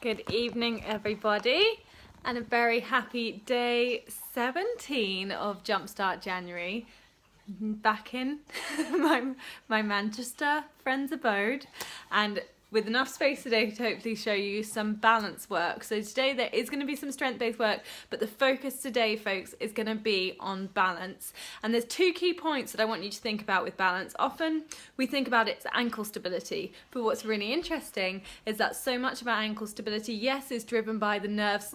Good evening, everybody, and a very happy day 17 of Jumpstart January. Back in my Manchester friend's abode, and with enough space today to hopefully show you some balance work. So today there is going to be some strength-based work, but the focus today, folks, is going to be on balance. And there's two key points that I want you to think about with balance. Often we think about its ankle stability, but what's really interesting is that so much of our ankle stability, yes, is driven by the nerves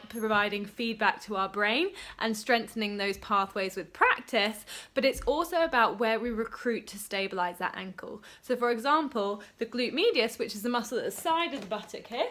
providing feedback to our brain and strengthening those pathways with practice, but it's also about where we recruit to stabilize that ankle. So for example, the glute medius, which is the muscle at the side of the buttock here,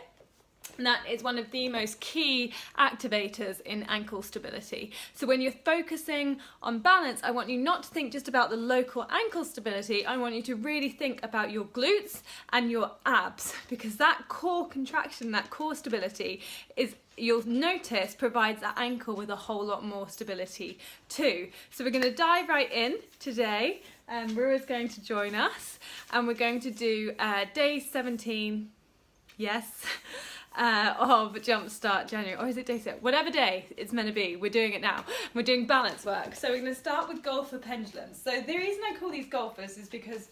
and that is one of the most key activators in ankle stability. So when you're focusing on balance, I want you not to think just about the local ankle stability. I want you to really think about your glutes and your abs, because that core contraction, that core stability is, you'll notice, provides that ankle with a whole lot more stability too. So we're going to dive right in today. Rua's going to join us, and we're going to do day 17, yes, of Jumpstart January, or is it day 6? Whatever day it's meant to be, we're doing it now. We're doing balance work. So we're going to start with golfer pendulums. So the reason I call these golfers is because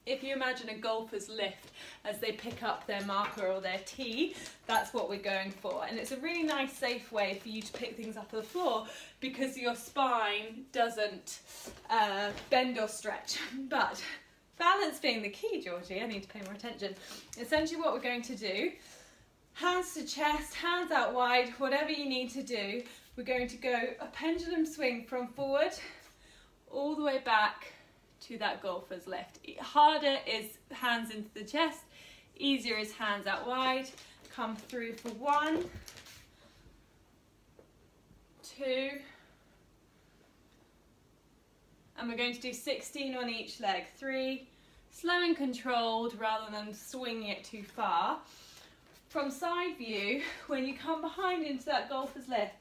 if you imagine a golfer's lift as they pick up their marker or their tee, that's what we're going for. And it's a really nice, safe way for you to pick things up on the floor because your spine doesn't bend or stretch. But balance being the key, Georgie, I need to pay more attention. Essentially what we're going to do, hands to chest, hands out wide, whatever you need to do, we're going to go a pendulum swing from forward all the way back to that golfer's lift. Harder is hands into the chest, easier is hands out wide. Come through for 1, 2, and we're going to do 16 on each leg. 3, slow and controlled rather than swinging it too far. From side view, when you come behind into that golfer's lift,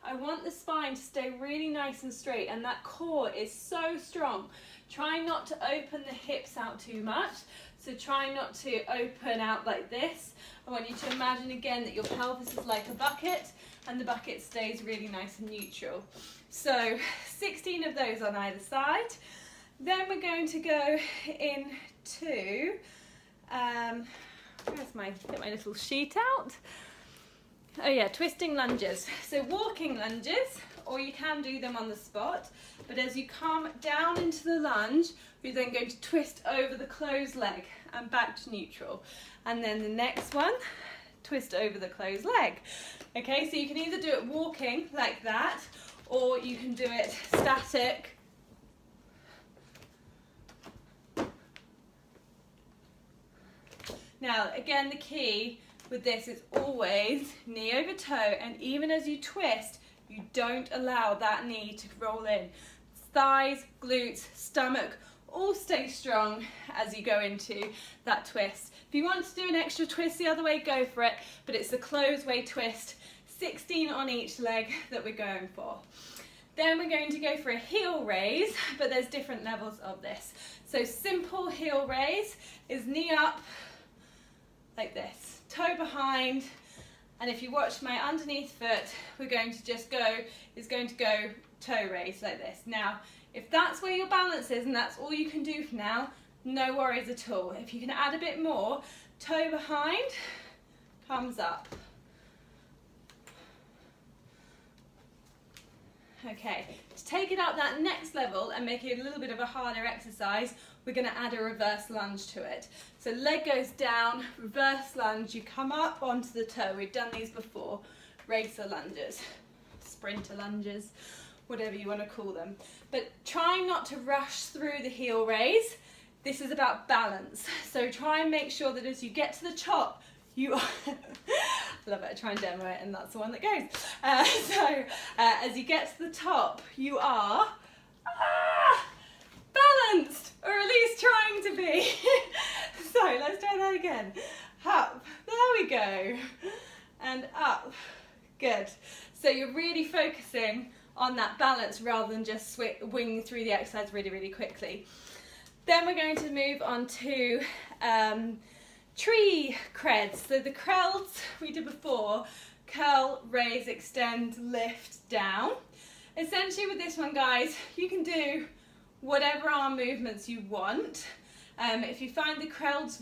I want the spine to stay really nice and straight, and that core is so strong. Try not to open the hips out too much. So try not to open out like this. I want you to imagine again that your pelvis is like a bucket and the bucket stays really nice and neutral. So 16 of those on either side. Then we're going to go into, get my little sheet out. Oh yeah, twisting lunges. So walking lunges, or you can do them on the spot, but as you come down into the lunge, you're then going to twist over the closed leg and back to neutral. And then the next one, twist over the closed leg. Okay, so you can either do it walking like that, or you can do it static. Now, again, the key with this is always knee over toe, and even as you twist, you don't allow that knee to roll in. Thighs, glutes, stomach, all stay strong as you go into that twist. If you want to do an extra twist the other way, go for it, but it's the closed way twist, 16 on each leg that we're going for. Then we're going to go for a heel raise, but there's different levels of this. So simple heel raise is knee up like this, toe behind, and if you watch my underneath foot, we're going to just go, is going to go toe raise like this. Now, if that's where your balance is and that's all you can do for now, no worries at all. If you can add a bit more, toe behind, comes up. Okay, to take it up that next level and make it a little bit of a harder exercise, we're going to add a reverse lunge to it. So leg goes down, reverse lunge, you come up onto the toe. We've done these before. Racer lunges, sprinter lunges, whatever you want to call them. But try not to rush through the heel raise. This is about balance. So try and make sure that as you get to the top, you are, love it, I try and demo it and that's the one that goes. As you get to the top, you are balanced, or at least trying to be. So let's try that again. Up, there we go, and up, good. So you're really focusing on that balance rather than just winging through the exercise really, really quickly. Then we're going to move on to tree C.R.E.L.Ds. So the C.R.E.L.Ds we did before, curl, raise, extend, lift, down. Essentially with this one, guys, you can do whatever arm movements you want. If you find the C.R.E.L.Ds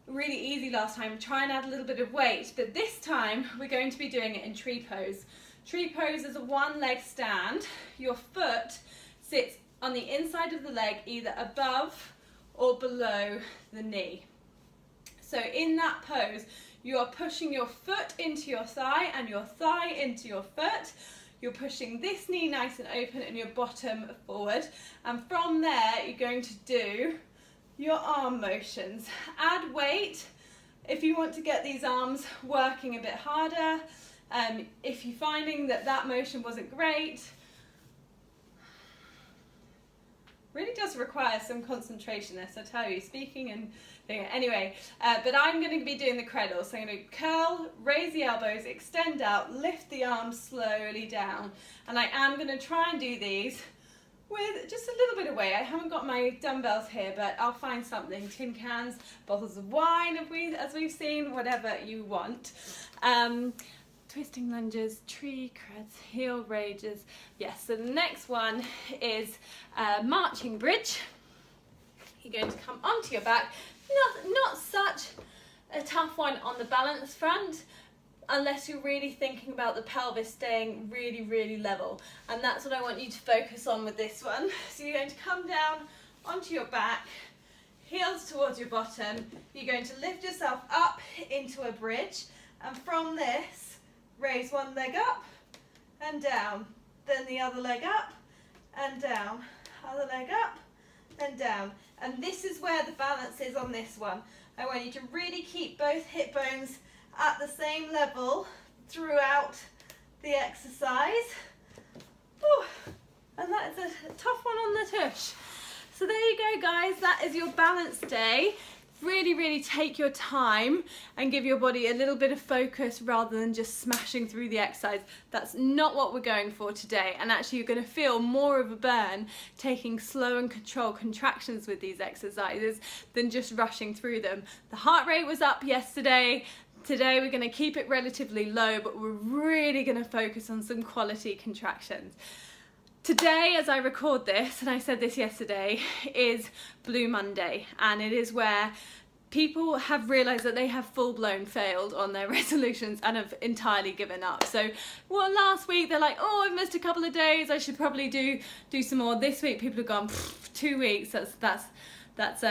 really easy last time, try and add a little bit of weight, but this time we're going to be doing it in tree pose. Tree pose is a one leg stand. Your foot sits on the inside of the leg, either above or below the knee. So in that pose, you are pushing your foot into your thigh and your thigh into your foot. You're pushing this knee nice and open and your bottom forward. And from there, you're going to do your arm motions. Add weight if you want to get these arms working a bit harder. If you're finding that that motion wasn't great, really does require some concentration, this, I tell you, speaking and doing it. Anyway, but I'm going to be doing the C.R.E.L.Ds. So I'm going to curl, raise the elbows, extend out, lift the arms slowly down. And I am going to try and do these with just a little bit of weight. I haven't got my dumbbells here, but I'll find something. Tin cans, bottles of wine, as we've seen, whatever you want. Twisting lunges, tree C.R.E.L.Ds, heel raises. Yes, so the next one is marching bridge. You're going to come onto your back. Not such a tough one on the balance front, unless you're really thinking about the pelvis staying really level. And that's what I want you to focus on with this one. So you're going to come down onto your back, heels towards your bottom. You're going to lift yourself up into a bridge, and from this, raise one leg up and down, then the other leg up and down, other leg up and down. And this is where the balance is on this one. I want you to really keep both hip bones at the same level throughout the exercise. Ooh, and that is a tough one on the tush. So there you go, guys, that is your balance day. Really take your time and give your body a little bit of focus rather than just smashing through the exercise. That's not what we're going for today, and actually you're going to feel more of a burn taking slow and controlled contractions with these exercises than just rushing through them. The heart rate was up yesterday. Today we're going to keep it relatively low, but we're really going to focus on some quality contractions. Today, as I record this, and I said this yesterday, is Blue Monday, and it is where people have realised that they have full-blown failed on their resolutions and have entirely given up. So, well, last week they're like, oh, I've missed a couple of days, I should probably do some more. This week people have gone, 2 weeks, that's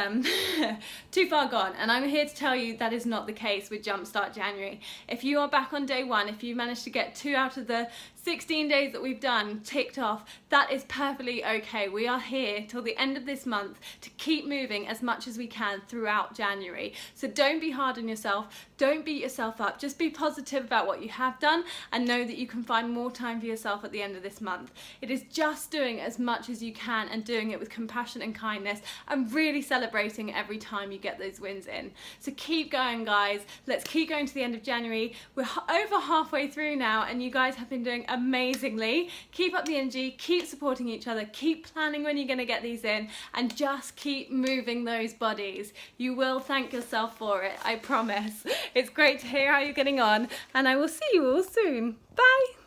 too far gone. And I'm here to tell you that is not the case with Jumpstart January. If you are back on day one, if you managed to get 2 out of the 16 days that we've done ticked off, that is perfectly okay. We are here till the end of this month to keep moving as much as we can throughout January. So don't be hard on yourself, don't beat yourself up, just be positive about what you have done and know that you can find more time for yourself at the end of this month. It is just doing as much as you can and doing it with compassion and kindness and really celebrating every time you get those wins in. So keep going, guys. Let's keep going to the end of January. We're over halfway through now and you guys have been doing amazingly. Keep up the energy, keep supporting each other, keep planning when you're going to get these in, and just keep moving those bodies. You will thank yourself for it, I promise. It's great to hear how you're getting on, and I will see you all soon. Bye!